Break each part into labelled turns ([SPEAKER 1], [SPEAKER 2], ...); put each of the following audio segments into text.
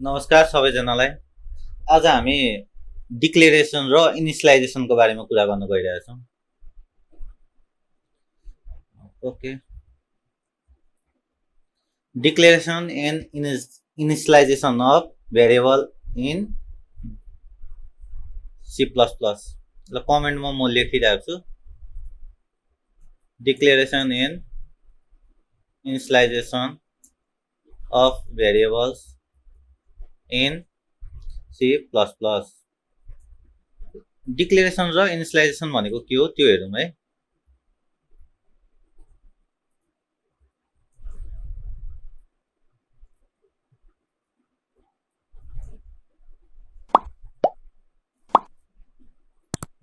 [SPEAKER 1] नमस्कार सबैजनालाई। आज हामी डिक्लेरेसन र इनिशियलाइजेसनको बारेमा कुरा गर्न गइरहेछौँ। Okay, declaration and initialization of variable in C++। ल कमेन्टमा म लेखिरहेको छु, declaration and initialization of variables in C++। Declaration र इनिशियलाइजेसन भनेको के हो त्यो हेरौँ है।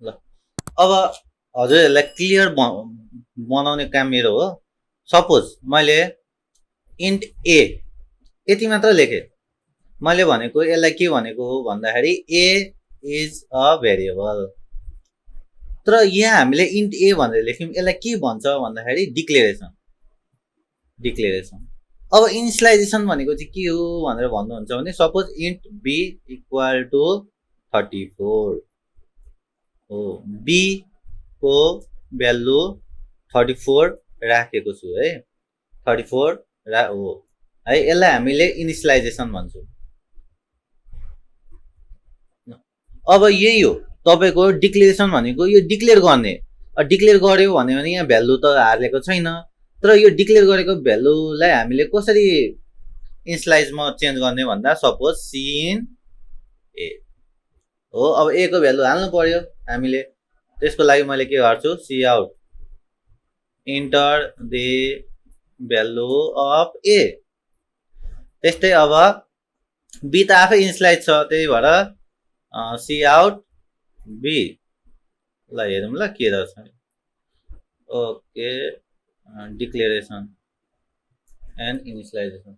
[SPEAKER 1] ल अब हजुरहरूलाई क्लियर बनाउने काम मेरो हो। सपोज मैले इन्ट ए यति मात्र लेखेँ। मैले भनेको यसलाई के भनेको हो भन्दाखेरि ए इज अ भेरिएबल। तर यहाँ हामीले इन्ट ए भनेर लेख्यौँ, यसलाई के भन्छ भन्दाखेरि डिक्लेरेसन। अब इनिशियलाइजेसन भनेको चाहिँ के हो भनेर भन्नुहुन्छ भने suppose int b equal to 34 हो, बी को भ्यालु 34 राखेको छु है, 34 हो है। यसलाई हामीले इनिशियलाइजेसन भन्छौँ। अब यही हो तपाईको डिक्लेरेसन भनेको, यो डिक्लेयर गर्ने। डिक्लेयर गर्यो भन्यो भने यहाँ भ्यालु त हालेको छैन, तर यो डिक्लेयर गरेको भ्यालुलाई हामीले कसरी इनिशियलाइजमा चेन्ज गर्ने भन्दा सपोज सी इन ए हो। अब ए को भ्यालु हाल्नु पर्यो हामीले, त्यसको लागि मैले के गर्छु, cout enter the value of a. त्यस्तै अब बी त आफै इनिशियलाइज छ, त्यही भएर सी आउट बी। ल हेरौँ ल के रहेछ। Okay, declaration and initialization.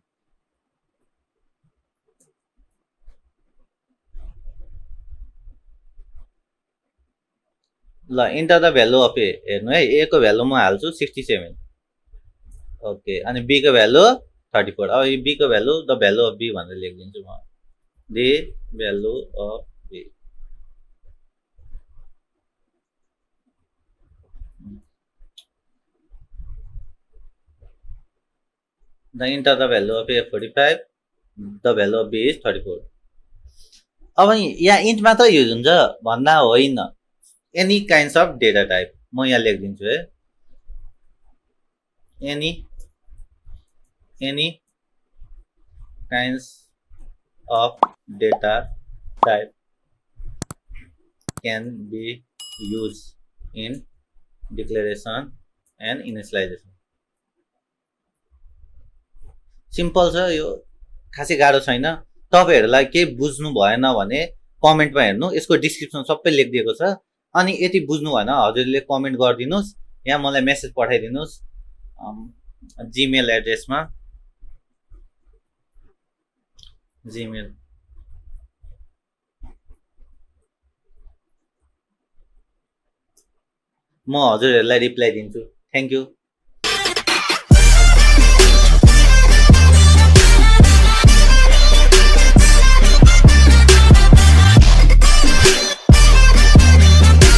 [SPEAKER 1] ल enter the value of a हेर्नु है, ए को भ्यालु म हाल्छु 67। ओके, अनि बी को भ्यालु 34। अब यो बी को value the value of b भनेर लेखिदिन्छु म, the value of b. The enter the value of a 45, the value of b is 34। अब यहाँ इन्ट मात्र युज हुन्छ भन्दा होइन, any kinds of data type म यहाँ लेखिदिन्छु है। Any kinds of data type can be used in declaration and initialization। Simple छ यो, खासै गाह्रो छैन। तपाईहरुलाई केही बुझ्नु भएन भने कमेन्टमा हेर्नु, यसको डिस्क्रिप्सन सबै लेखिदिएको छ। अनि यति बुझ्नु भएन हजुरले कमेन्ट गरिदिनुस्, यहाँ मलाई मेसेज पठाइदिनुस् जीमेल एड्रेसमा। जीमेल म हजुरहरूलाई रिप्लाई दिन्छु। Thank you.